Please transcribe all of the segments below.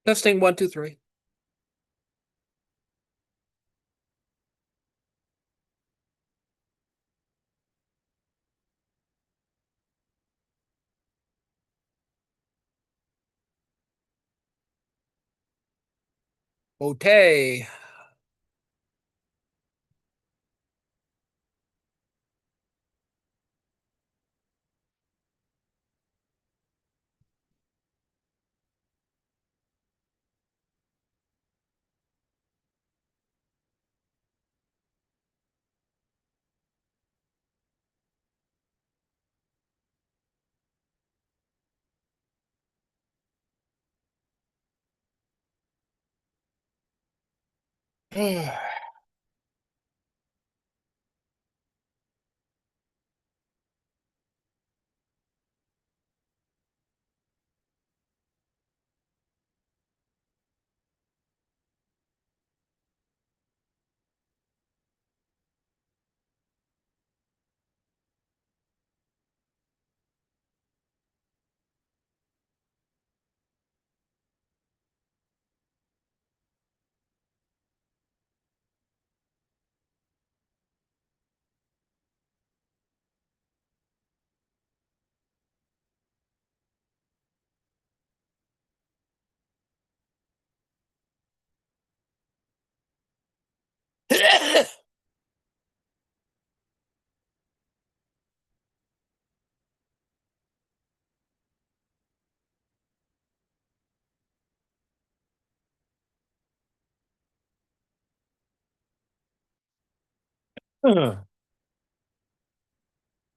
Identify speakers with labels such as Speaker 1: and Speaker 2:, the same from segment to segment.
Speaker 1: Testing 1, 2, 3. Okay.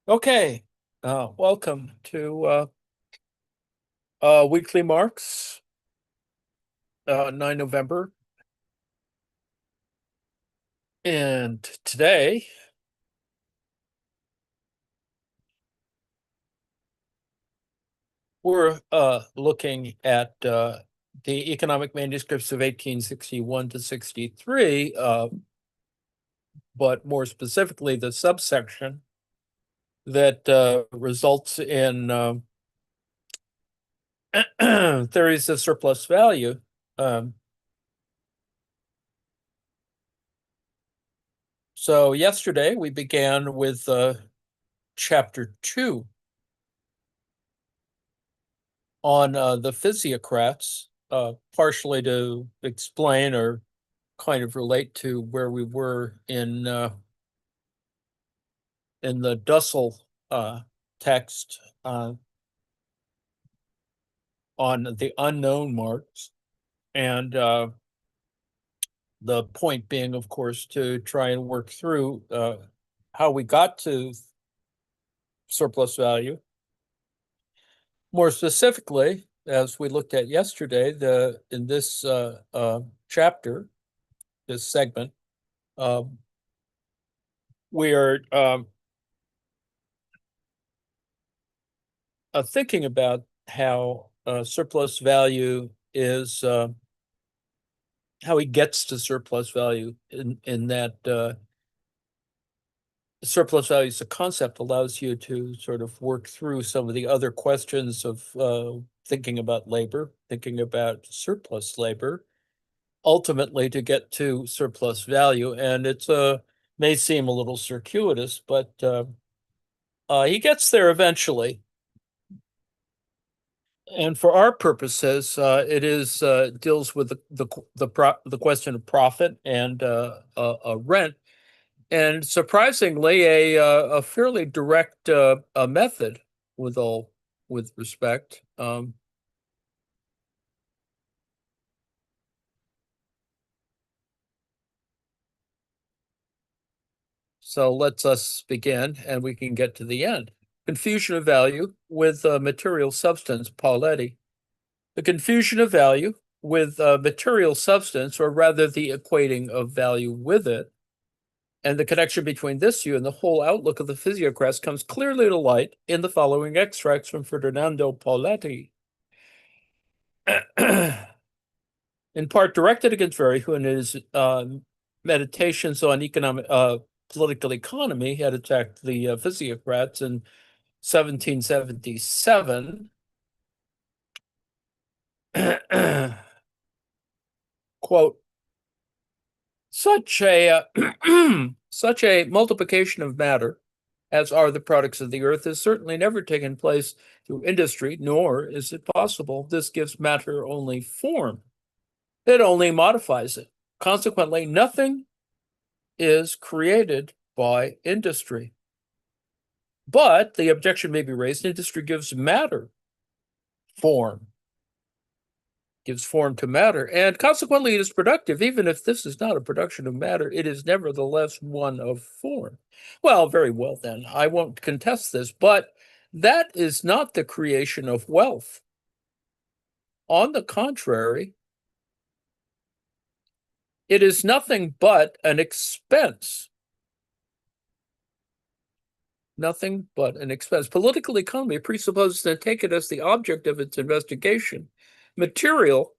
Speaker 1: Okay. Welcome to Weekly Marx, 9 November. And today we're looking at the economic manuscripts of 1861 to 63, but more specifically the subsection that results in theories of surplus value. So yesterday we began with chapter 2 on the physiocrats, partially to explain or kind of relate to where we were in the Dussel text on the unknown Marx, and the point being, of course, to try and work through how we got to surplus value. More specifically, as we looked at yesterday, in this chapter, this segment, we are thinking about how surplus value is, how he gets to surplus value in that surplus value as a concept allows you to sort of work through some of the other questions of thinking about labor, thinking about surplus labor, ultimately to get to surplus value. And it's may seem a little circuitous, but he gets there eventually. And for our purposes, it is deals with the question of profit and rent, and surprisingly, a fairly direct a method, with respect. So let's us begin, and we can get to the end. Confusion of value with material substance, Pauletti. The confusion of value with material substance, or rather the equating of value with it, and the connection between this view and the whole outlook of the physiocrats comes clearly to light in the following extracts from Ferdinando Pauletti. In part directed against Very, who in his meditations on political economy had attacked the physiocrats in 1777. Quote, such a such a multiplication of matter as are the products of the earth has certainly never taken place through industry, nor is it possible. This gives matter only form. It only modifies it. Consequently, nothing is created by industry. But the objection may be raised, industry gives matter form, gives form to matter, and consequently it is productive. Even if this is not a production of matter, it is nevertheless one of form. Well, very well then, I won't contest this, but that is not the creation of wealth. On the contrary, it is nothing but an expense. Nothing but an expense. Political economy presupposes that take it as the object of its investigation, material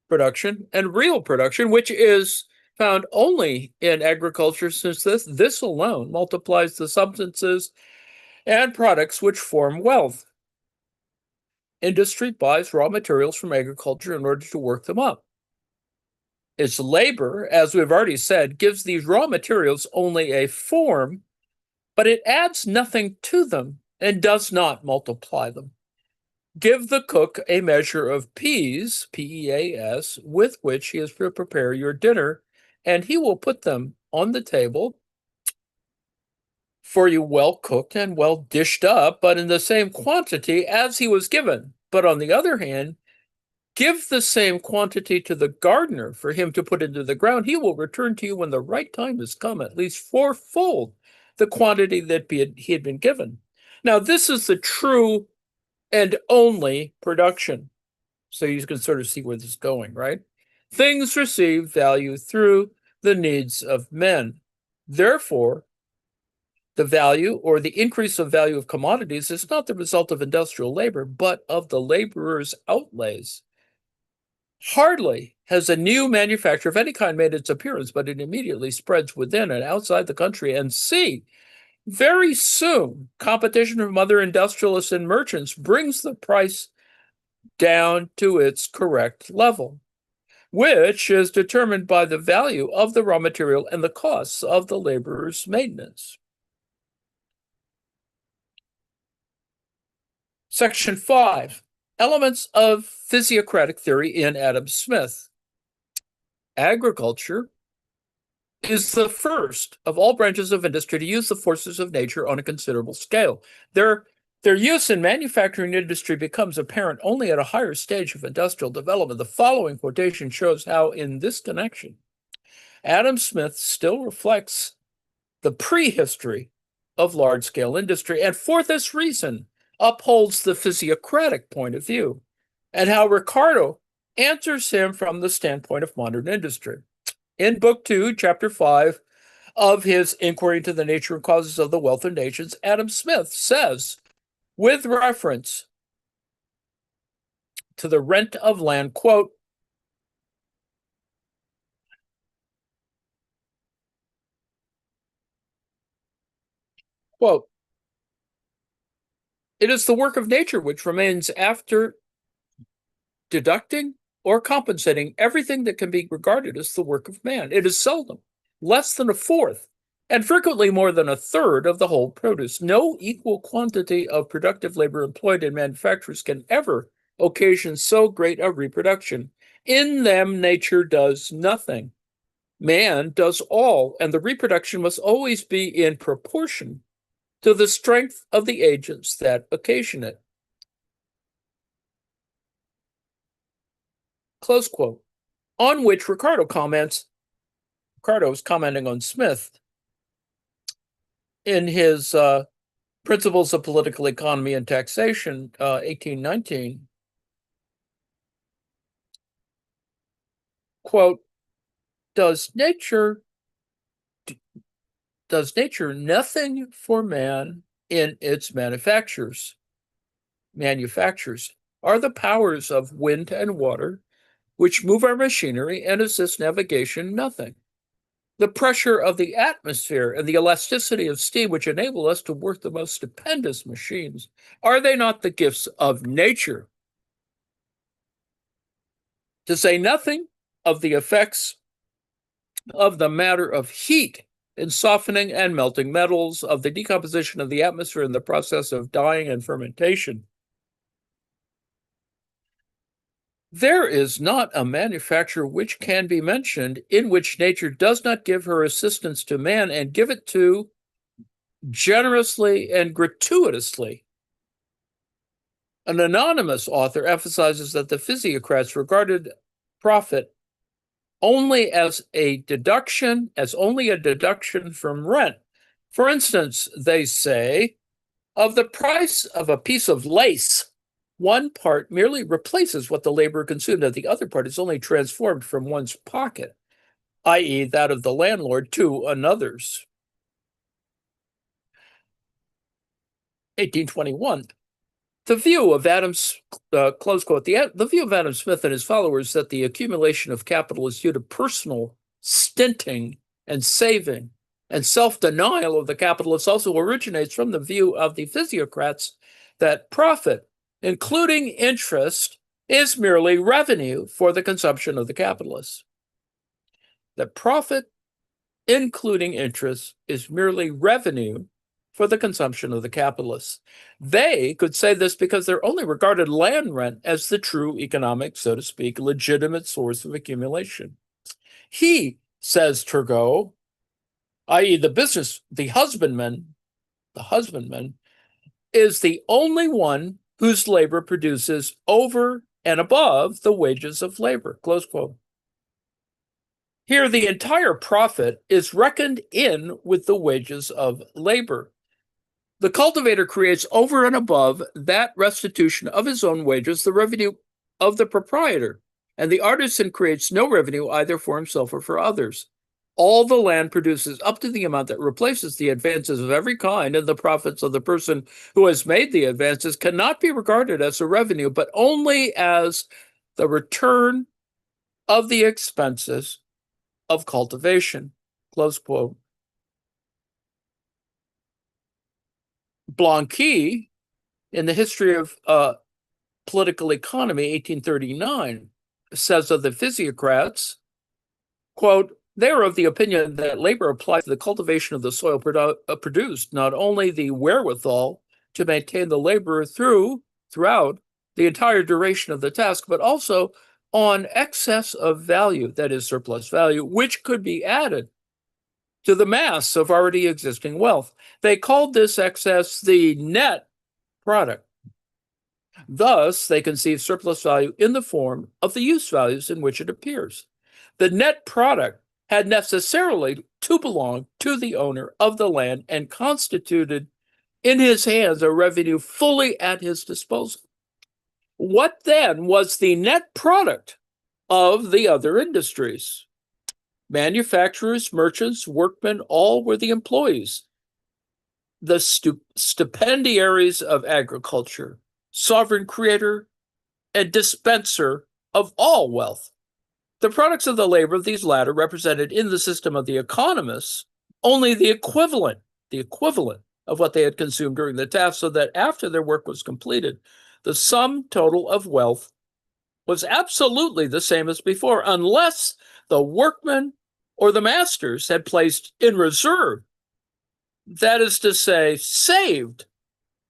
Speaker 1: production and real production, which is found only in agriculture, since this alone multiplies the substances and products which form wealth. Industry buys raw materials from agriculture in order to work them up. Its labor, as we've already said, gives these raw materials only a form, but it adds nothing to them and does not multiply them. Give the cook a measure of peas, P-E-A-S, with which he is to prepare your dinner, and he will put them on the table for you, well cooked and well dished up, but in the same quantity as he was given. But on the other hand, give the same quantity to the gardener for him to put into the ground. He will return to you when the right time has come, at least fourfold the quantity that he had been given. Now, this is the true and only production. So you can sort of see where this is going, right? Things receive value through the needs of men. Therefore, the value or the increase of value of commodities is not the result of industrial labor, but of the laborer's outlays. Hardly has a new manufacture of any kind made its appearance, but it immediately spreads within and outside the country. And see, very soon, competition from other industrialists and merchants brings the price down to its correct level, which is determined by the value of the raw material and the costs of the laborer's maintenance. Section 5, Elements of Physiocratic Theory in Adam Smith. Agriculture is the first of all branches of industry to use the forces of nature on a considerable scale. Their use in manufacturing industry becomes apparent only at a higher stage of industrial development. The following quotation shows how, in this connection, Adam Smith still reflects the prehistory of large-scale industry, and for this reason upholds the physiocratic point of view, and how Ricardo answers him from the standpoint of modern industry. In Book 2, Chapter 5 of his Inquiry into the Nature and Causes of the Wealth of Nations, Adam Smith says, with reference to the rent of land, quote, it is the work of nature which remains after deducting or compensating everything that can be regarded as the work of man. It is seldom less than a fourth, and frequently more than a third of the whole produce. No equal quantity of productive labor employed in manufactures can ever occasion so great a reproduction. In them, nature does nothing. Man does all, and the reproduction must always be in proportion to the strength of the agents that occasion it. Close quote. On which Ricardo is commenting on Smith in his Principles of Political Economy and Taxation, 1819. Quote, does nature nothing for man in its manufactures? Manufactures are the powers of wind and water, which move our machinery and assist navigation, nothing. The pressure of the atmosphere and the elasticity of steam, which enable us to work the most stupendous machines, are they not the gifts of nature? To say nothing of the effects of the matter of heat in softening and melting metals, of the decomposition of the atmosphere in the process of dyeing and fermentation. There is not a manufacture which can be mentioned in which nature does not give her assistance to man and give it to generously and gratuitously. An anonymous author emphasizes that the physiocrats regarded profit only as a deduction from rent. For instance, they say, of the price of a piece of lace, one part merely replaces what the laborer consumed, and the other part is only transformed from one's pocket, i.e., that of the landlord, to another's. 1821. The view of Adams, close quote, the view of Adam Smith and his followers that the accumulation of capital is due to personal stinting and saving and self-denial of the capitalists also originates from the view of the physiocrats that profit, including interest, is merely revenue for the consumption of the capitalists. That profit, including interest, is merely revenue for the consumption of the capitalists. They could say this because they're only regarded land rent as the true economic, so to speak, legitimate source of accumulation. He, says Turgot, i.e. the husbandman, is the only one whose labor produces over and above the wages of labor, close quote. Here, the entire profit is reckoned in with the wages of labor. The cultivator creates over and above that restitution of his own wages the revenue of the proprietor, and the artisan creates no revenue either for himself or for others. All the land produces up to the amount that replaces the advances of every kind, and the profits of the person who has made the advances cannot be regarded as a revenue, but only as the return of the expenses of cultivation, close quote. Blanqui, in the History of Political Economy, 1839, says of the physiocrats, quote, they are of the opinion that labor applied to the cultivation of the soil produced not only the wherewithal to maintain the laborer throughout the entire duration of the task, but also on excess of value, that is surplus value, which could be added to the mass of already existing wealth. They called this excess the net product. Thus, they conceive surplus value in the form of the use values in which it appears. The net product had necessarily to belong to the owner of the land and constituted in his hands a revenue fully at his disposal. What then was the net product of the other industries? Manufacturers, merchants, workmen, all were the employees, the stipendiaries of agriculture, sovereign creator and dispenser of all wealth. The products of the labor of these latter represented in the system of the economists only the equivalent of what they had consumed during the task, so that after their work was completed, the sum total of wealth was absolutely the same as before, unless the workmen or the masters had placed in reserve, that is to say, saved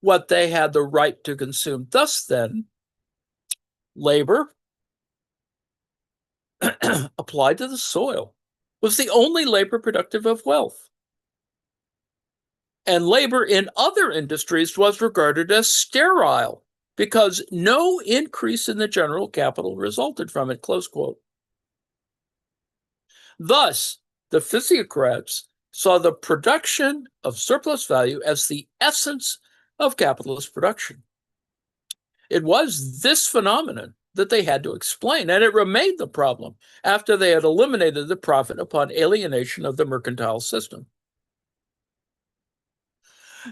Speaker 1: what they had the right to consume. Thus, then, labor applied to the soil was the only labor productive of wealth. And labor in other industries was regarded as sterile because no increase in the general capital resulted from it, close quote. Thus, the physiocrats saw the production of surplus value as the essence of capitalist production. It was this phenomenon that they had to explain, and it remained the problem after they had eliminated the profit upon alienation of the mercantile system.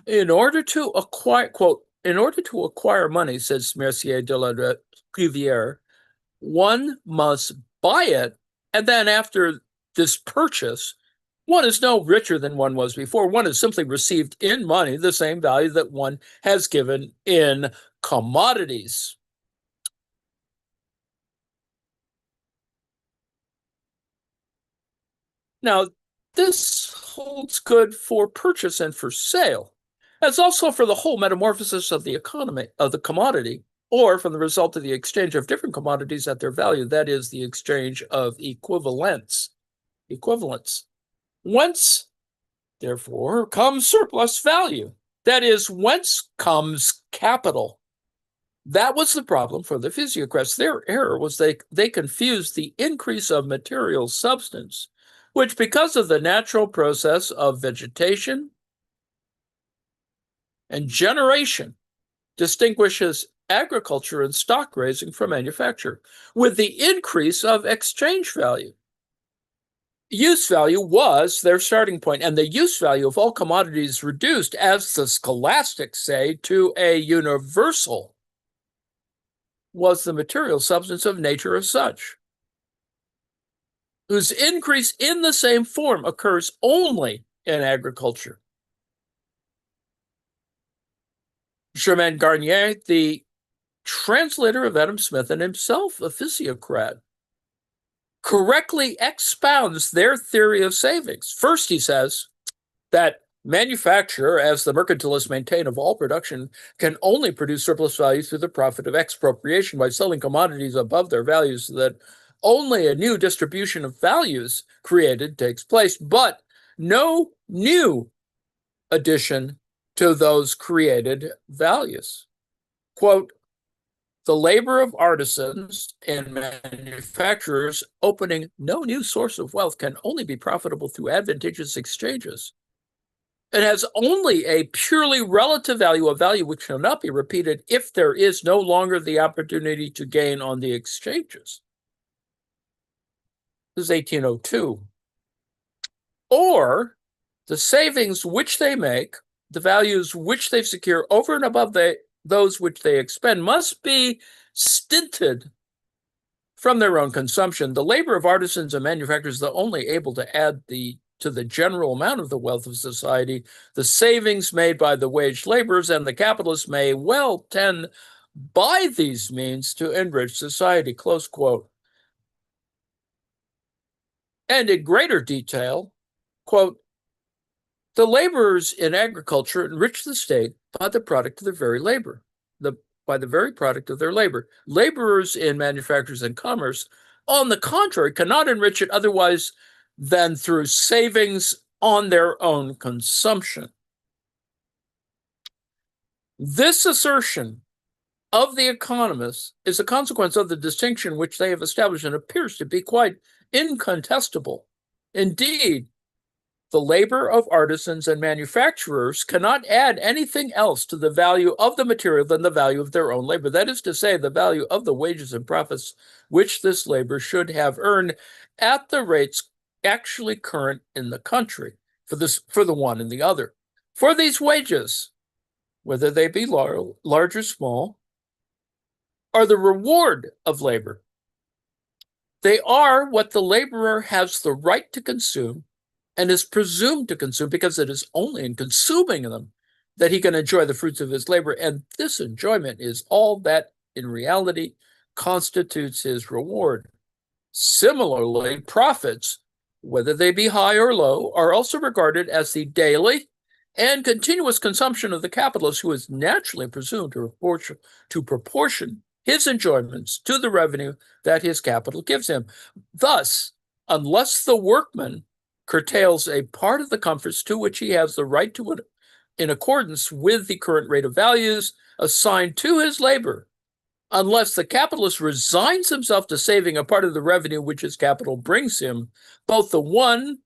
Speaker 1: In order to acquire, quote, in order to acquire money, says Mercier de la Rivière, one must buy it, and then after this purchase, one is no richer than one was before. One has simply received in money the same value that one has given in commodities. Now, this holds good for purchase and for sale. As also for the whole metamorphosis of the economy, of the commodity, or from the result of the exchange of different commodities at their value, that is, the exchange of equivalents. Whence, therefore, comes surplus value. That is, whence comes capital. That was the problem for the physiocrats. Their error was they confused the increase of material substance, which, because of the natural process of vegetation and generation, distinguishes agriculture and stock raising from manufacture, with the increase of exchange value. Use value was their starting point, and the use value of all commodities reduced, as the scholastics say, to a universal, was the material substance of nature as such, whose increase in the same form occurs only in agriculture. Germain Garnier, the translator of Adam Smith and himself a physiocrat, correctly expounds their theory of savings. First, he says that manufacture, as the mercantilists maintain of all production, can only produce surplus value through the profit of expropriation by selling commodities above their values, so that only a new distribution of values created takes place, but no new addition to those created values. Quote, the labor of artisans and manufacturers opening no new source of wealth can only be profitable through advantageous exchanges. It has only a purely relative value, a value which cannot be repeated if there is no longer the opportunity to gain on the exchanges. This is 1802. Or the savings which they make, the values which they secure over and above those which they expend, must be stinted from their own consumption. The labor of artisans and manufacturers is the only able to add to the general amount of the wealth of society. The savings made by the wage laborers and the capitalists may well tend by these means to enrich society, close quote. And in greater detail, quote, the laborers in agriculture enrich the state by the product of their very labor, by the very product of their labor. Laborers in manufactures and commerce, on the contrary, cannot enrich it otherwise than through savings on their own consumption. This assertion of the economists is a consequence of the distinction which they have established and appears to be quite incontestable. Indeed, the labor of artisans and manufacturers cannot add anything else to the value of the material than the value of their own labor. That is to say, the value of the wages and profits which this labor should have earned at the rates actually current in the country, for the one and the other. For these wages, whether they be large or small, are the reward of labor. They are what the laborer has the right to consume and is presumed to consume, because it is only in consuming them that he can enjoy the fruits of his labor, and this enjoyment is all that in reality constitutes his reward. Similarly, profits, whether they be high or low, are also regarded as the daily and continuous consumption of the capitalist, who is naturally presumed to proportion his enjoyments to the revenue that his capital gives him. Thus, unless the workman curtails a part of the comforts to which he has the right to it in accordance with the current rate of values assigned to his labor, unless the capitalist resigns himself to saving a part of the revenue which his capital brings him, both the one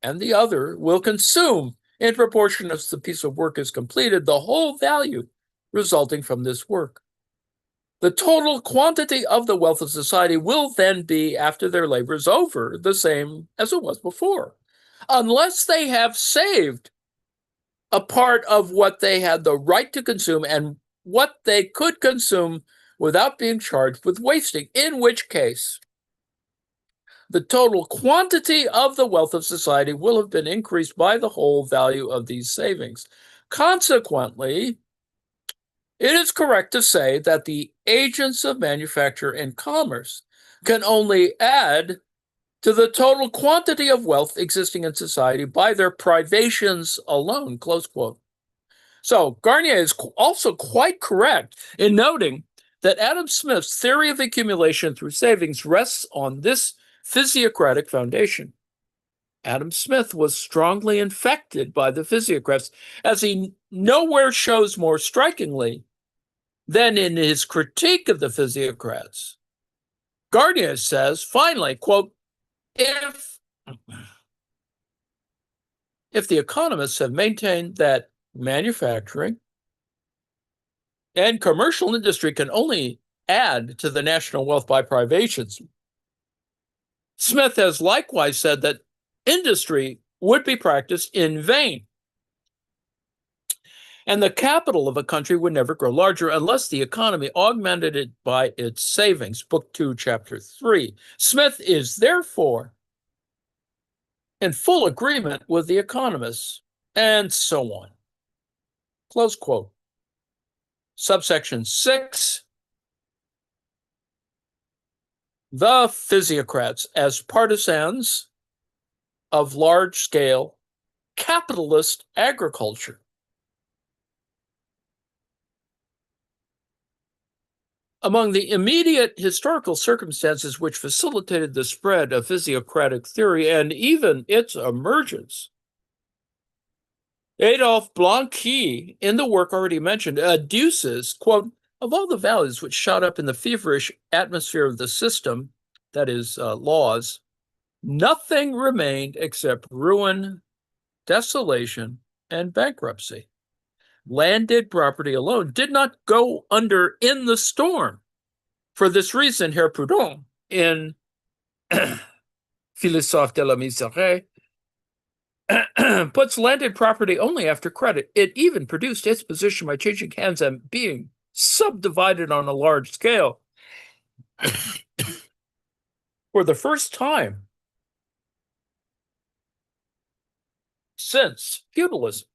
Speaker 1: and the other will consume, in proportion as the piece of work is completed, the whole value resulting from this work. The total quantity of the wealth of society will then be, after their labor is over, the same as it was before, unless they have saved a part of what they had the right to consume and what they could consume without being charged with wasting, in which case the total quantity of the wealth of society will have been increased by the whole value of these savings. Consequently, it is correct to say that the agents of manufacture and commerce can only add to the total quantity of wealth existing in society by their privations alone, close quote. So Garnier is also quite correct in noting that Adam Smith's theory of accumulation through savings rests on this physiocratic foundation. Adam Smith was strongly infected by the physiocrats, as he nowhere shows more strikingly than in his critique of the physiocrats. Garnier says, finally, quote, if the economists have maintained that manufacturing and commercial industry can only add to the national wealth by privations, Smith has likewise said that industry would be practiced in vain, and the capital of a country would never grow larger unless the economy augmented it by its savings. Book 2, Chapter 3. Smith is therefore in full agreement with the economists, and so on. Close quote. Subsection 6. The physiocrats as partisans of large-scale capitalist agriculture. Among the immediate historical circumstances which facilitated the spread of physiocratic theory and even its emergence, Adolphe Blanqui, in the work already mentioned, adduces, quote, of all the values which shot up in the feverish atmosphere of the system, that is, laws, nothing remained except ruin, desolation, and bankruptcy. Landed property alone did not go under in the storm. For this reason, Herr Proudhon, in Philosophe de la Misère, puts landed property only after credit. It even produced its position by changing hands and being subdivided on a large scale. For the first time since feudalism.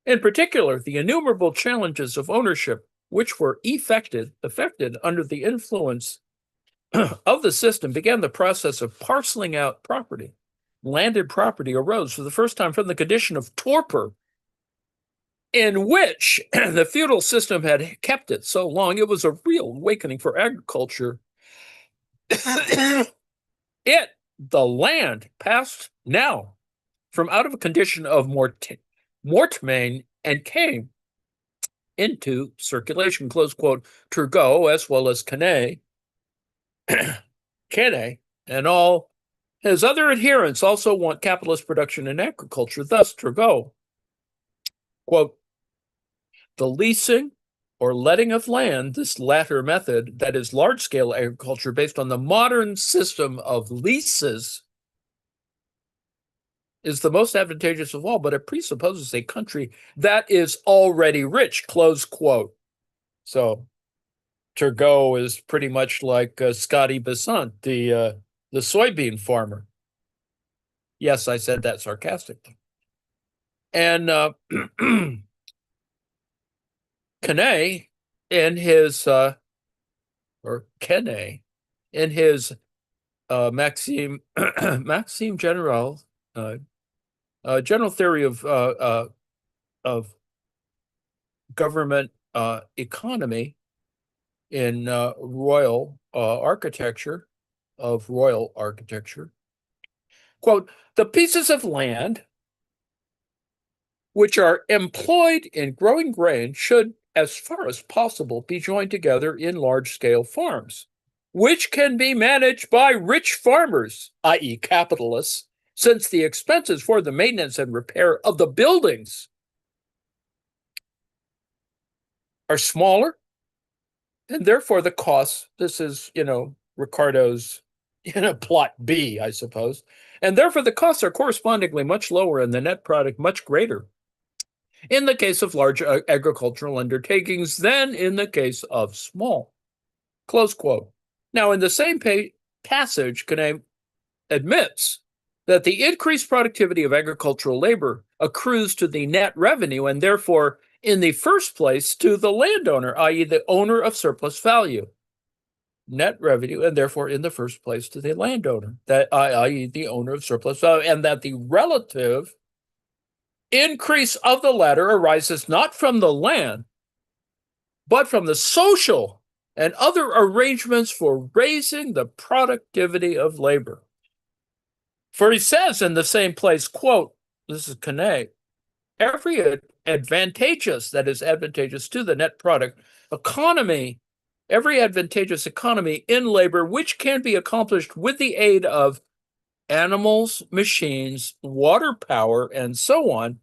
Speaker 1: In particular, the innumerable challenges of ownership, which were affected under the influence of the system, began the process of parceling out property. Landed property arose for the first time from the condition of torpor, in which the feudal system had kept it so long. It was a real awakening for agriculture. The land, passed now from out of a condition of mortmain and came into circulation, close quote. Turgot, as well as Quesnay, and all his other adherents also want capitalist production in agriculture. Thus, Turgot, quote, the leasing or letting of land, this latter method, that is large-scale agriculture based on the modern system of leases, is the most advantageous of all, but it presupposes a country that is already rich, close quote. So Turgot is pretty much like Scotty Besant, the soybean farmer. Yes, I said that sarcastically. And Quesnay, in his Maxime General, general theory of government economy in royal architecture, quote, the pieces of land which are employed in growing grain should, as far as possible, be joined together in large-scale farms, which can be managed by rich farmers, i.e. capitalists, since the expenses for the maintenance and repair of the buildings are smaller, and therefore the costs, this is, Ricardo's plot B, I suppose, and therefore the costs are correspondingly much lower and the net product much greater in the case of large agricultural undertakings than in the case of small, close quote. Now, in the same passage, Quesnay admits that the increased productivity of agricultural labor accrues to the net revenue and therefore, in the first place, to the landowner, i.e. the owner of surplus value. net revenue, and therefore in the first place to the landowner, that i.e. the owner of surplus value, and that the relative increase of the latter arises not from the land, but from the social and other arrangements for raising the productivity of labor. For he says in the same place, quote, this is Kane, every advantageous, that is advantageous to the net product, economy, every advantageous economy in labor, which can be accomplished with the aid of animals, machines, water power, and so on,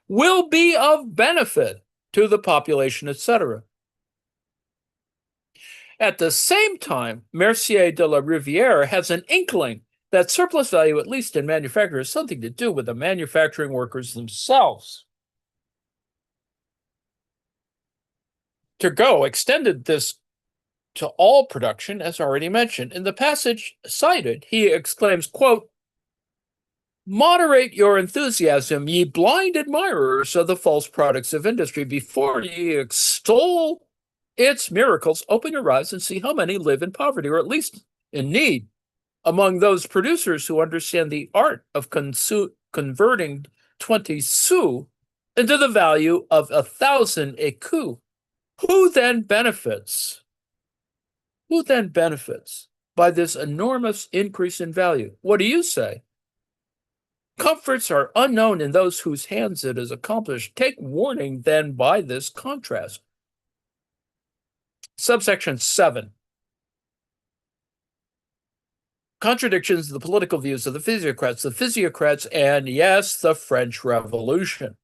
Speaker 1: will be of benefit to the population, etc. At the same time, Mercier de la Riviere has an inkling that surplus value, at least in manufacture, has something to do with the manufacturing workers themselves. Turgot extended this to all production, as already mentioned. In the passage cited, he exclaims, quote, moderate your enthusiasm, ye blind admirers of the false products of industry, before ye extol its miracles. Open your eyes and see how many live in poverty, or at least in need, among those producers who understand the art of converting 20 sous into the value of 1,000 écus. Who then benefits? Who then benefits by this enormous increase in value? What do you say? Comforts are unknown in those whose hands it is accomplished. Take warning then by this contrast. Subsection 7. Contradictions of the political views of the physiocrats, and yes, the French Revolution.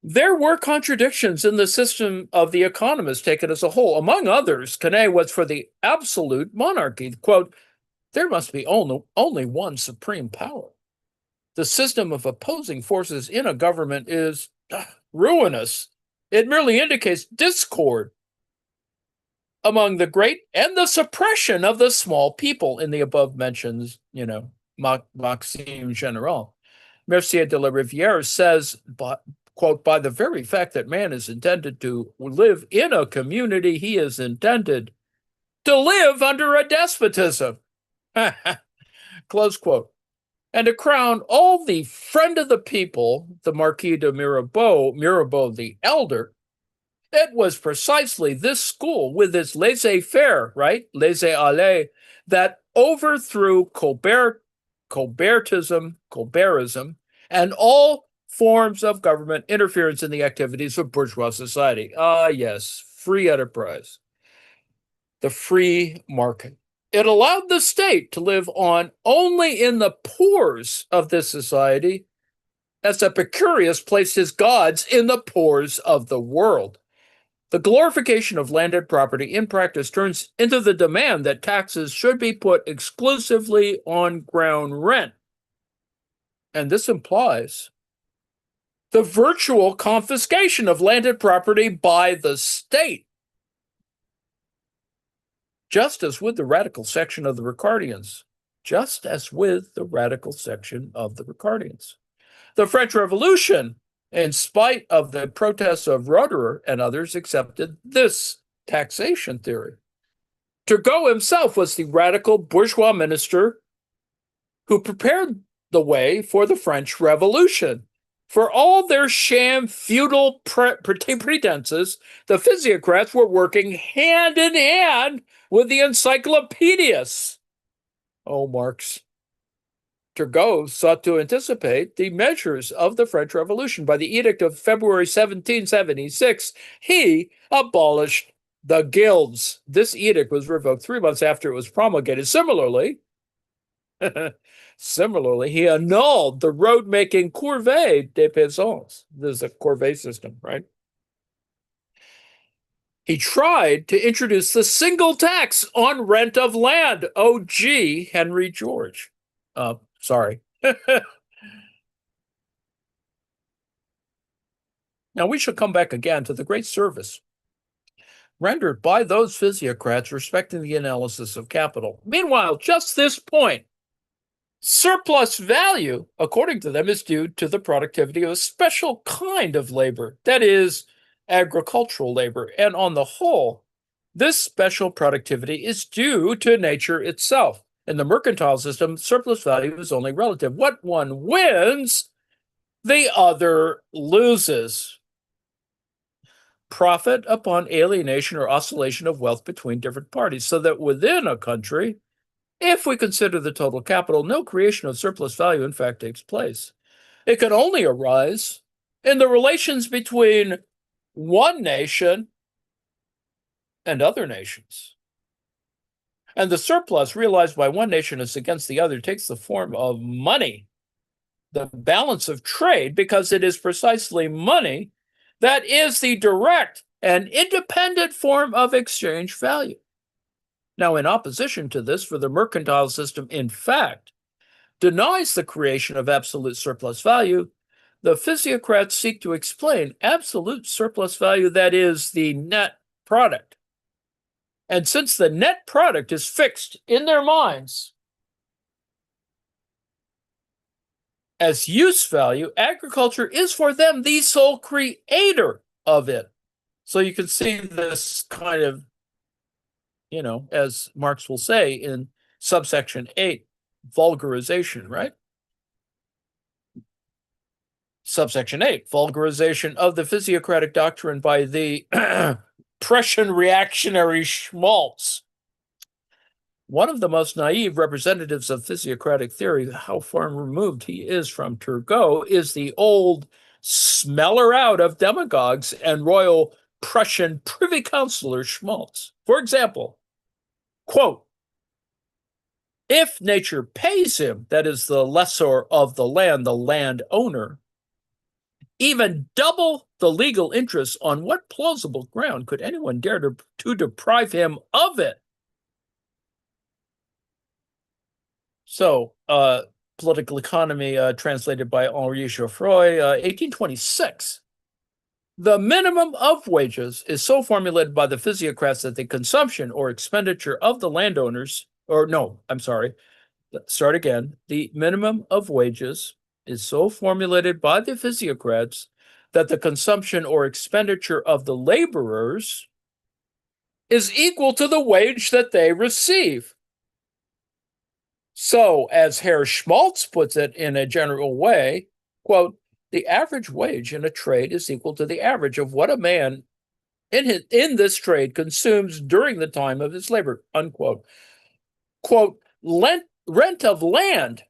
Speaker 1: There were contradictions in the system of the economists taken as a whole. Among others, Kane was for the absolute monarchy. Quote, there must be only one supreme power. The system of opposing forces in a government is ruinous. It merely indicates discord among the great and the suppression of the small people in the above mentions, Maxime General. Mercier de la Riviere says, quote, by the very fact that man is intended to live in a community, he is intended to live under a despotism. Close quote. And to crown all, the friend of the people, the Marquis de Mirabeau the Elder, it was precisely this school with its laissez-faire, right, laissez-aller, that overthrew Colbertism, and all forms of government interference in the activities of bourgeois society. Yes, free enterprise, the free market. It allowed the state to live on only in the pores of this society, as Epicurus placed his gods in the pores of the world. The glorification of landed property in practice turns into the demand that taxes should be put exclusively on ground rent. And this implies the virtual confiscation of landed property by the state. Just as with the radical section of the Ricardians. The French Revolution, in spite of the protests of Roederer and others, accepted this taxation theory. Turgot himself was the radical bourgeois minister who prepared the way for the French Revolution. For all their sham feudal pretenses, the physiocrats were working hand in hand with the encyclopedists. Oh, Marx. Turgot sought to anticipate the measures of the French Revolution. By the Edict of February 1776, he abolished the guilds. This edict was revoked 3 months after it was promulgated. Similarly, he annulled the road-making corvée des paysans. There's a corvée system, right? He tried to introduce the single tax on rent of land. Oh, gee, Henry George. Sorry. Now we shall come back again to the great service rendered by those physiocrats respecting the analysis of capital. Meanwhile, just this point, surplus value, according to them, is due to the productivity of a special kind of labor, that is, agricultural labor. And on the whole, This special productivity is due to nature itself. In the mercantile system, surplus value is only relative. What one wins, the other loses. Profit upon alienation or oscillation of wealth between different parties, so that within a country, if we consider the total capital, no creation of surplus value in fact takes place. It can only arise in the relations between one nation and other nations. And the surplus realized by one nation as against the other takes the form of money, the balance of trade, because it is precisely money that is the direct and independent form of exchange value. Now, in opposition to this, for the mercantile system, in fact, denies the creation of absolute surplus value, the physiocrats seek to explain absolute surplus value, that is, the net product. And since the net product is fixed in their minds as use value, agriculture is for them the sole creator of it. So you can see this kind of, as Marx will say in subsection 8, vulgarization, right? Subsection 8, vulgarization of the physiocratic doctrine by the Prussian reactionary Schmaltz. One of the most naive representatives of physiocratic theory, how far removed he is from Turgot, is the old smeller out of demagogues and royal Prussian privy councillor Schmaltz. For example, quote, if nature pays him, that is the lessor of the landowner, even double the legal interest, on what plausible ground could anyone dare to deprive him of it? So, Political Economy, translated by Henri Geoffroy, 1826. The minimum of wages is so formulated by the physiocrats that the consumption or expenditure of the landowners, start again. The minimum of wages is so formulated by the physiocrats that the consumption or expenditure of the laborers is equal to the wage that they receive. So, as Herr Schmaltz puts it in a general way, quote, the average wage in a trade is equal to the average of what a man in this trade consumes during the time of his labor, unquote. Quote, rent of land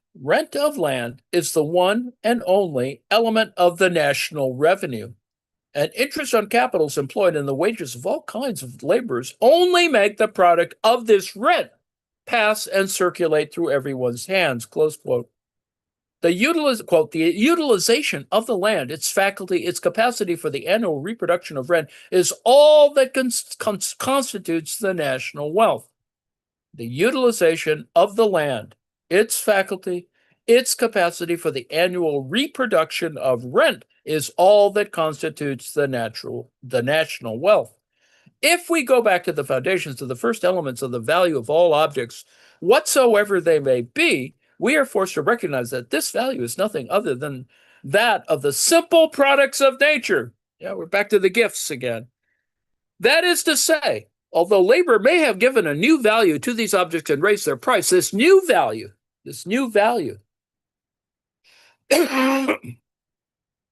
Speaker 1: is the one and only element of the national revenue. And interest on capitals employed in the wages of all kinds of laborers only make the product of this rent pass and circulate through everyone's hands, close quote. The utilization of the land, its faculty, its capacity for the annual reproduction of rent is all that constitutes the national wealth. The utilization of the land, its faculty, its capacity for the annual reproduction of rent is all that constitutes the national wealth. If we go back to the foundations of the first elements of the value of all objects, whatsoever they may be, we are forced to recognize that this value is nothing other than that of the simple products of nature. Yeah, we're back to the gifts again. That is to say, although labor may have given a new value to these objects and raised their price, this new value,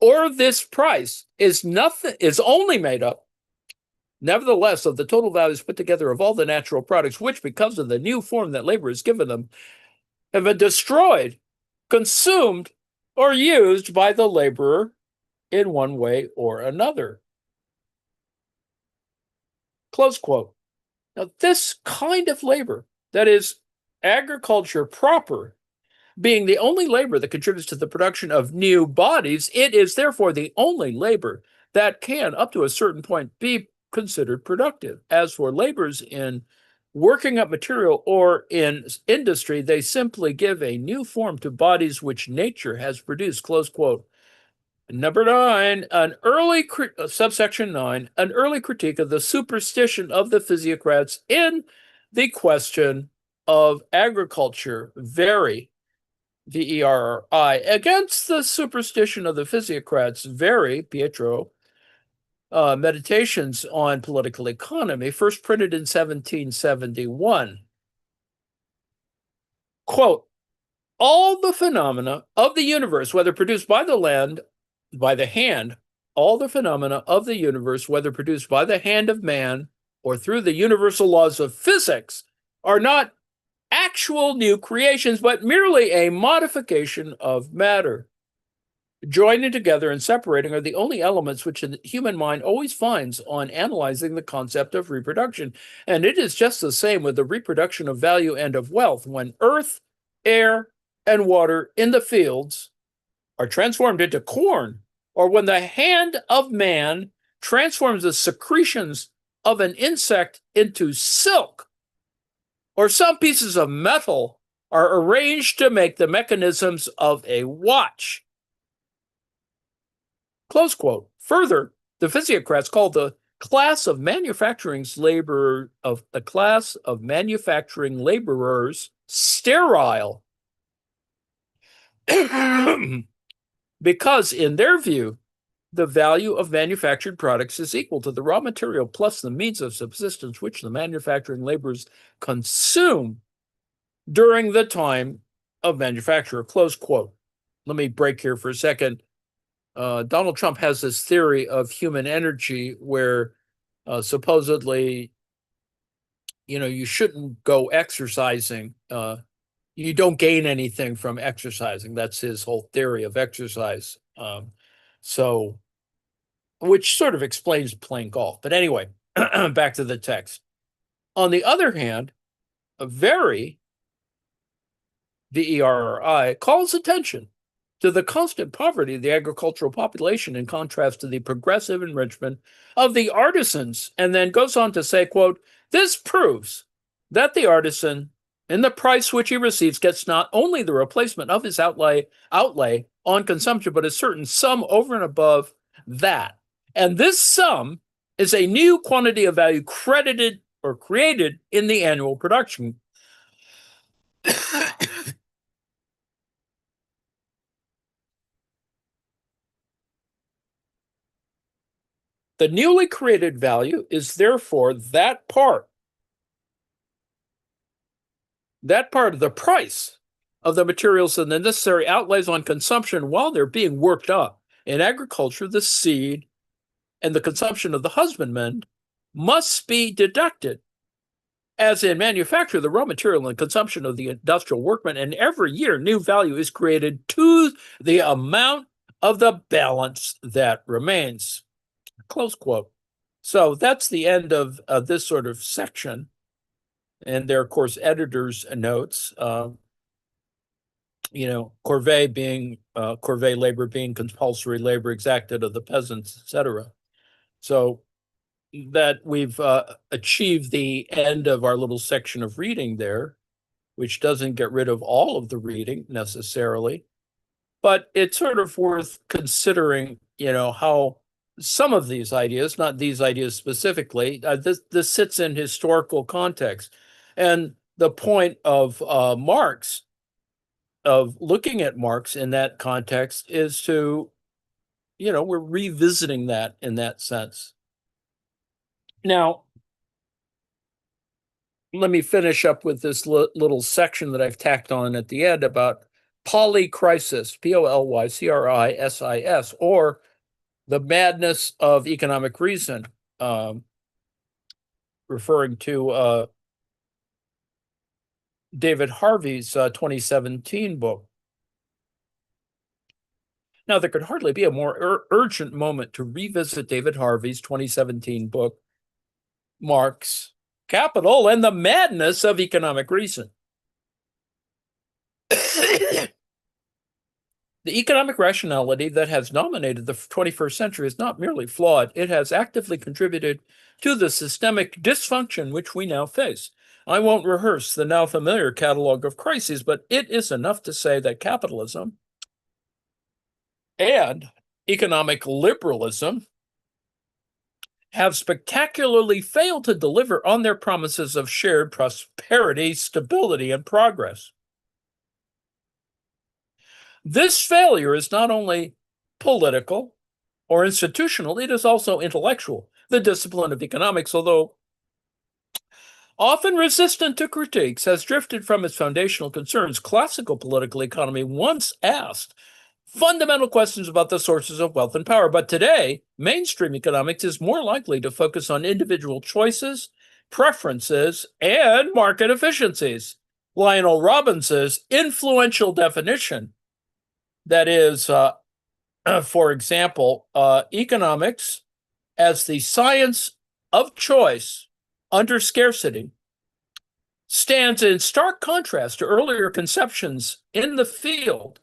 Speaker 1: or this price is only made up, nevertheless, of the total values put together of all the natural products, which, because of the new form that labor has given them, have been destroyed, consumed, or used by the laborer in one way or another. Close quote. Now, this kind of labor, that is, agriculture proper, being the only labor that contributes to the production of new bodies, it is therefore the only labor that can, up to a certain point, be considered productive. As for labors in working up material or in industry, they simply give a new form to bodies which nature has produced, close quote. Number 9, subsection 9, an early critique of the superstition of the physiocrats in the question of agriculture. Very, V-E-R-R-I, against the superstition of the physiocrats, very, Pietro, Meditations on Political Economy, first printed in 1771. Quote, all the phenomena of the universe, whether produced by the hand, all the phenomena of the universe, whether produced by the hand of man or through the universal laws of physics, are not actual new creations, but merely a modification of matter. Joining together and separating are the only elements which the human mind always finds on analyzing the concept of reproduction. And it is just the same with the reproduction of value and of wealth. When earth, air, and water in the fields are transformed into corn, or when the hand of man transforms the secretions of an insect into silk, or some pieces of metal are arranged to make the mechanisms of a watch. Close quote. Further, the physiocrats called the class of manufacturing laborers sterile. Because in their view, the value of manufactured products is equal to the raw material plus the means of subsistence which the manufacturing laborers consume during the time of manufacture. Close quote. Let me break here for a second. Donald Trump has this theory of human energy where supposedly, you shouldn't go exercising. You don't gain anything from exercising. That's his whole theory of exercise. So, which sort of explains playing golf. But anyway, back to the text. On the other hand, Veri, V-E-R-R-I, calls attention to the constant poverty of the agricultural population in contrast to the progressive enrichment of the artisans, and then goes on to say, quote, this proves that the artisan, in the price which he receives, gets not only the replacement of his outlay on consumption, but a certain sum over and above that. And this sum is a new quantity of value credited or created in the annual production. The newly created value is therefore that part of the price of the materials and the necessary outlays on consumption while they're being worked up. In agriculture, the seed and the consumption of the husbandman must be deducted. As in manufacture, the raw material and consumption of the industrial workman, and every year new value is created to the amount of the balance that remains. Close quote. So that's the end of this sort of section. And there are, of course, editors' notes. Corvée labor being compulsory labor exacted of the peasants, etc. So that we've achieved the end of our little section of reading there, which doesn't get rid of all of the reading necessarily, but it's sort of worth considering, how some of these ideas, not these ideas specifically, this sits in historical context. And the point of Marx, of looking at Marx in that context, is to, we're revisiting that in that sense. Now, let me finish up with this little section that I've tacked on at the end about polycrisis, Polycrisis, or the madness of economic reason, referring to David Harvey's 2017 book. Now, there could hardly be a more urgent moment to revisit David Harvey's 2017 book, Marx, Capital, and the Madness of Economic Reason. The economic rationality that has dominated the 21st century is not merely flawed, it has actively contributed to the systemic dysfunction which we now face. I won't rehearse the now familiar catalog of crises, but it is enough to say that capitalism and economic liberalism have spectacularly failed to deliver on their promises of shared prosperity, stability, and progress. This failure is not only political, or institutional, it is also intellectual. The discipline of economics, although often resistant to critiques, has drifted from its foundational concerns. Classical political economy once asked fundamental questions about the sources of wealth and power, but today, mainstream economics is more likely to focus on individual choices, preferences, and market efficiencies. Lionel Robbins's influential definition, that is, for example, economics as the science of choice under scarcity, stands in stark contrast to earlier conceptions in the field.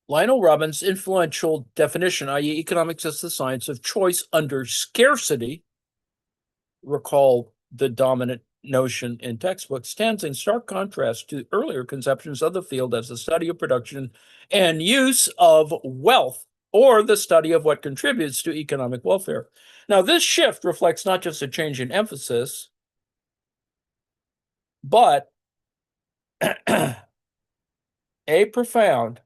Speaker 1: Lionel Robbins' influential definition, i.e., economics as the science of choice under scarcity, recall the dominant notion in textbooks, stands in stark contrast to earlier conceptions of the field as the study of production and use of wealth, or the study of what contributes to economic welfare. Now, this shift reflects not just a change in emphasis, but a profound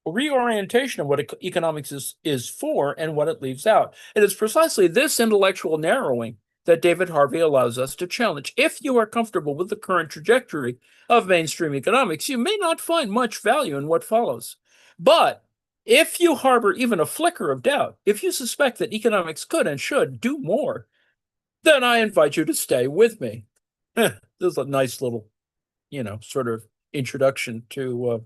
Speaker 1: reorientation of what economics is for and what it leaves out. It is precisely this intellectual narrowing that David Harvey allows us to challenge. If you are comfortable with the current trajectory of mainstream economics, you may not find much value in what follows. But if you harbor even a flicker of doubt, if you suspect that economics could and should do more, then I invite you to stay with me. This is a nice little, sort of introduction to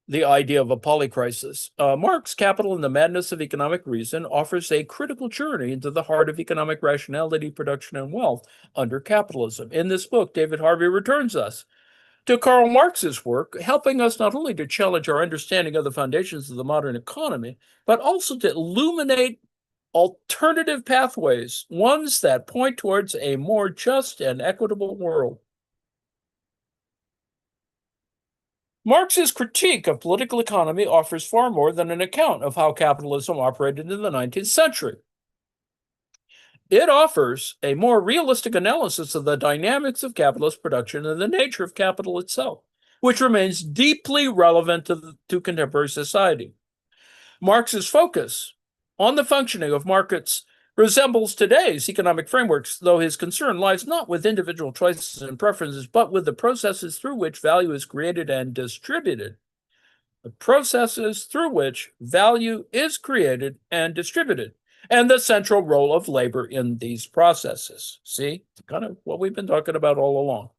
Speaker 1: the idea of a polycrisis. Marx' Capital and the Madness of Economic Reason offers a critical journey into the heart of economic rationality, production, and wealth under capitalism. In this book, David Harvey returns us to Karl Marx's work, helping us not only to challenge our understanding of the foundations of the modern economy, but also to illuminate alternative pathways, ones that point towards a more just and equitable world. Marx's critique of political economy offers far more than an account of how capitalism operated in the 19th century. It offers a more realistic analysis of the dynamics of capitalist production and the nature of capital itself, which remains deeply relevant to contemporary society. Marx's focus on the functioning of markets resembles today's economic frameworks, though his concern lies not with individual choices and preferences, but with the processes through which value is created and distributed. The processes through which value is created and distributed, and the central role of labor in these processes. See, kind of what we've been talking about all along.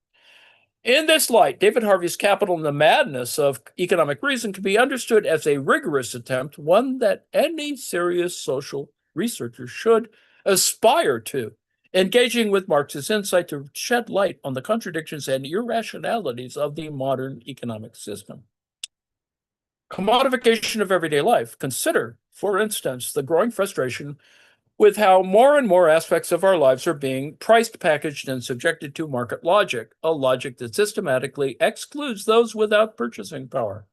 Speaker 1: In this light, David Harvey's Capital and the Madness of Economic Reason can be understood as a rigorous attempt, one that any serious social researcher should aspire to, engaging with Marx's insight to shed light on the contradictions and irrationalities of the modern economic system. Commodification of everyday life. Consider, for instance, the growing frustration with how more and more aspects of our lives are being priced, packaged, and subjected to market logic, a logic that systematically excludes those without purchasing power.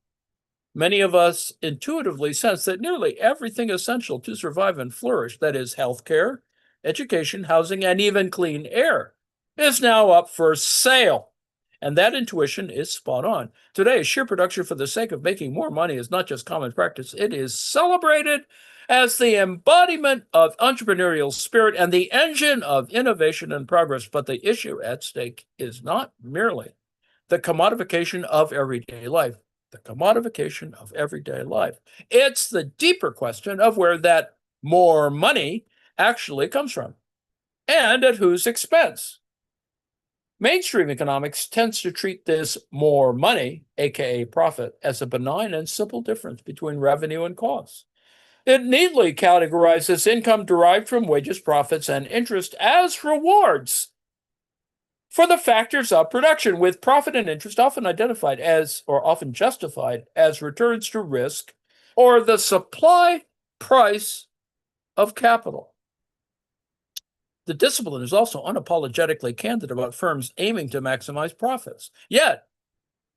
Speaker 1: Many of us intuitively sense that nearly everything essential to survive and flourish, that is, healthcare, education, housing, and even clean air, is now up for sale. And that intuition is spot on. Today, sheer production for the sake of making more money is not just common practice, it is celebrated as the embodiment of entrepreneurial spirit and the engine of innovation and progress. But the issue at stake is not merely the commodification of everyday life. The commodification of everyday life. It's the deeper question of where that more money actually comes from and at whose expense. Mainstream economics tends to treat this more money, aka profit, as a benign and simple difference between revenue and costs. It neatly categorizes income derived from wages, profits, and interest as rewards for the factors of production, with profit and interest often identified as, or often justified as, returns to risk or the supply price of capital. The discipline is also unapologetically candid about firms aiming to maximize profits. Yet,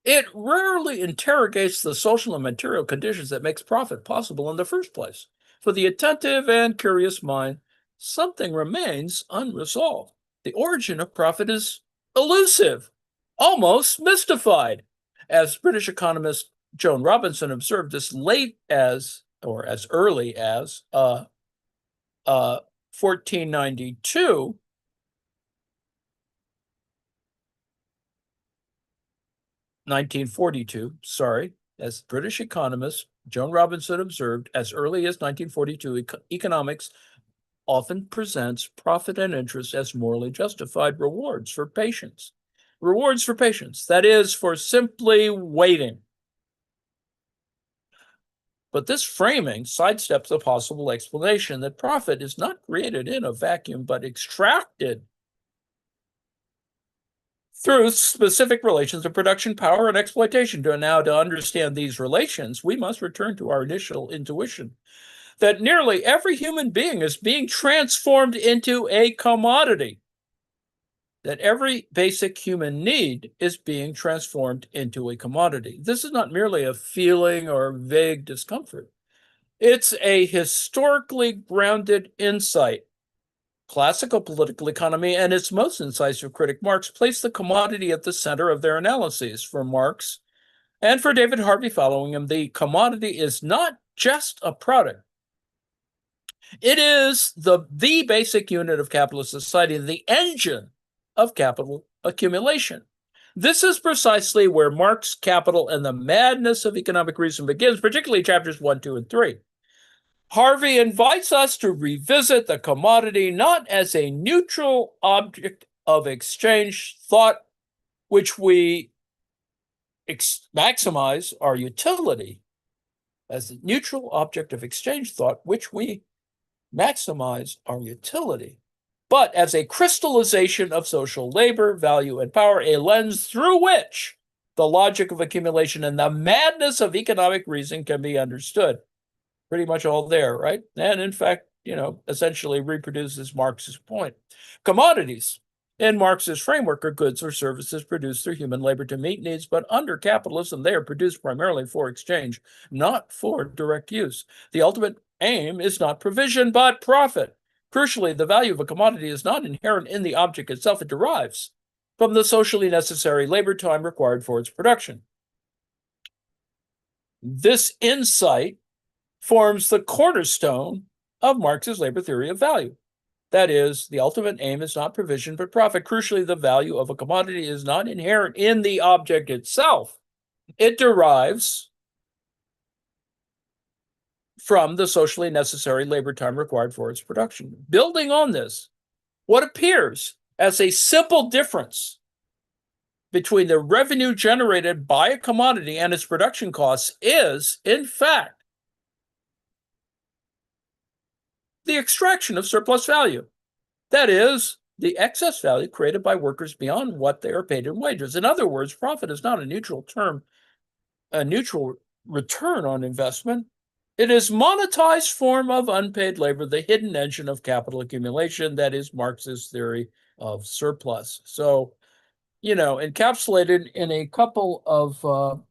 Speaker 1: it rarely interrogates the social and material conditions that makes profit possible in the first place. For the attentive and curious mind, something remains unresolved. The origin of profit is elusive, almost mystified. As British economist Joan Robinson observed, as late as, or as early as 1492, 1942, sorry, as British economist Joan Robinson observed, as early as 1942, economics often presents profit and interest as morally justified rewards for patience. Rewards for patience, that is, for simply waiting. But this framing sidesteps the possible explanation that profit is not created in a vacuum, but extracted through specific relations of production, power, and exploitation. To understand these relations, we must return to our initial intuition that nearly every human being is being transformed into a commodity, that every basic human need is being transformed into a commodity. This is not merely a feeling or vague discomfort. It's a historically grounded insight. Classical political economy and its most incisive critic, Marx, placed the commodity at the center of their analyses. For Marx and for David Harvey following him, the commodity is not just a product. It is the basic unit of capitalist society, the engine of capital accumulation. This is precisely where Marx, Capital, and the Madness of Economic Reason begins, particularly chapters 1, 2, and 3. Harvey invites us to revisit the commodity not as a neutral object of exchange thought, which we maximize our utility, as a neutral object of exchange thought, which we maximize our utility, but as a crystallization of social labor, value, and power, a lens through which the logic of accumulation and the madness of economic reason can be understood. Pretty much all there, right? And in fact, essentially reproduces Marx's point. Commodities in Marx's framework are goods or services produced through human labor to meet needs, but under capitalism, they are produced primarily for exchange, not for direct use. The ultimate aim is not provision, but profit. Crucially, the value of a commodity is not inherent in the object itself. It derives from the socially necessary labor time required for its production. This insight forms the cornerstone of Marx's labor theory of value. That is, the ultimate aim is not provision, but profit. Crucially, the value of a commodity is not inherent in the object itself. It derives from the socially necessary labor time required for its production. Building on this, what appears as a simple difference between the revenue generated by a commodity and its production costs is, in fact, the extraction of surplus value. That is, the excess value created by workers beyond what they are paid in wages. In other words, profit is not a neutral term, a neutral return on investment. It is monetized form of unpaid labor, the hidden engine of capital accumulation. That is Marx's theory of surplus. So, encapsulated in a couple of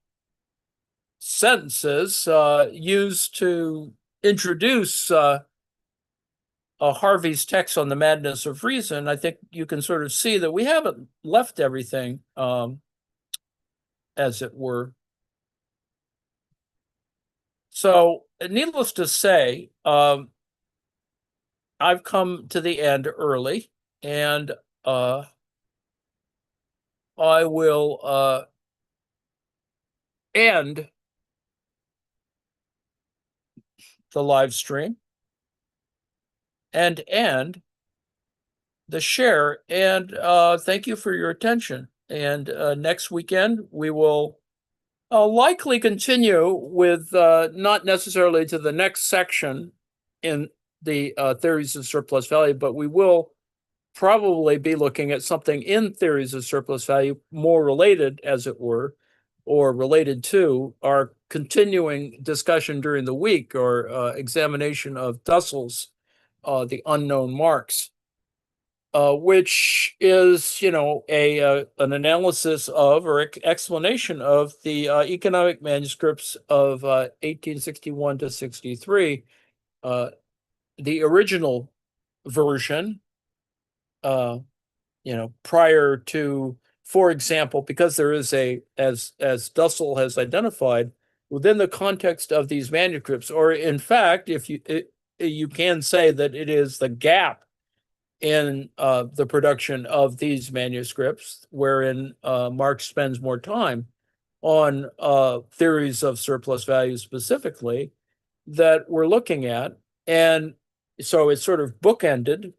Speaker 1: sentences used to introduce Harvey's text on the madness of reason, I think you can sort of see that we haven't left everything, as it were. So, needless to say, I've come to the end early, and I will end the live stream and end the share. And thank you for your attention. And next weekend, we will likely continue with not necessarily to the next section in the theories of surplus value, but we will probably be looking at something in theories of surplus value more related, as it were, or related to our continuing discussion during the week or examination of Dussel's The Unknown Marx. which is, an analysis of or explanation of the economic manuscripts of 1861 to 63. The original version, prior to, for example, because there is as Dussel has identified, within the context of these manuscripts, or in fact, you can say that it is the gap in the production of these manuscripts, wherein Marx spends more time on theories of surplus value specifically, that we're looking at. And so it's sort of bookended.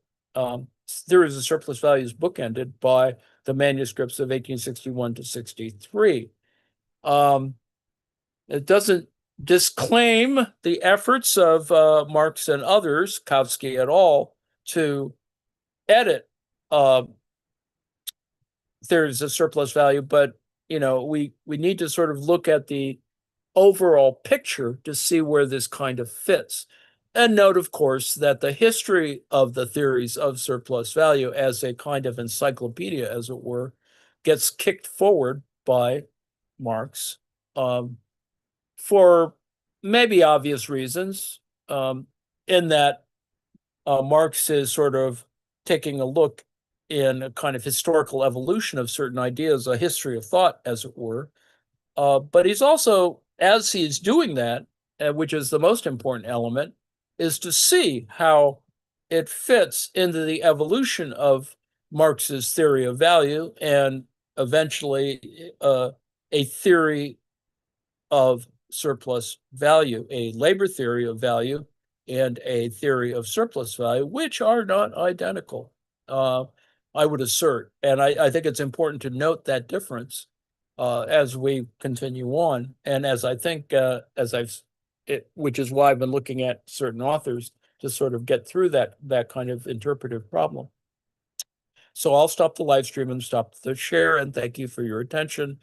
Speaker 1: Theories of surplus value is bookended by the manuscripts of 1861 to 63. It doesn't disclaim the efforts of Marx and others, Kautsky et al., to edit theories of surplus value, but we need to sort of look at the overall picture to see where this kind of fits. And note, of course, that the history of the theories of surplus value as a kind of encyclopedia, as it were, gets kicked forward by Marx for maybe obvious reasons, in that Marx is sort of taking a look in a kind of historical evolution of certain ideas, a history of thought, as it were. But he's also, as he's doing that, which is the most important element, is to see how it fits into the evolution of Marx's theory of value and eventually a theory of surplus value, a labor theory of value and a theory of surplus value, which are not identical, I would assert. And I think it's important to note that difference as we continue on. And as I think, which is why I've been looking at certain authors to sort of get through that kind of interpretive problem. So I'll stop the live stream and stop the share, and thank you for your attention.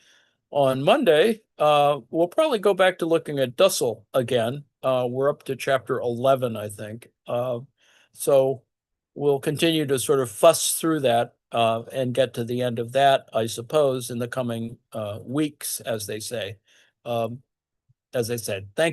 Speaker 1: On Monday, we'll probably go back to looking at Dussel again. We're up to chapter 11, I think. So we'll continue to sort of fuss through that and get to the end of that, I suppose, in the coming weeks, as they say. As I said, thank you.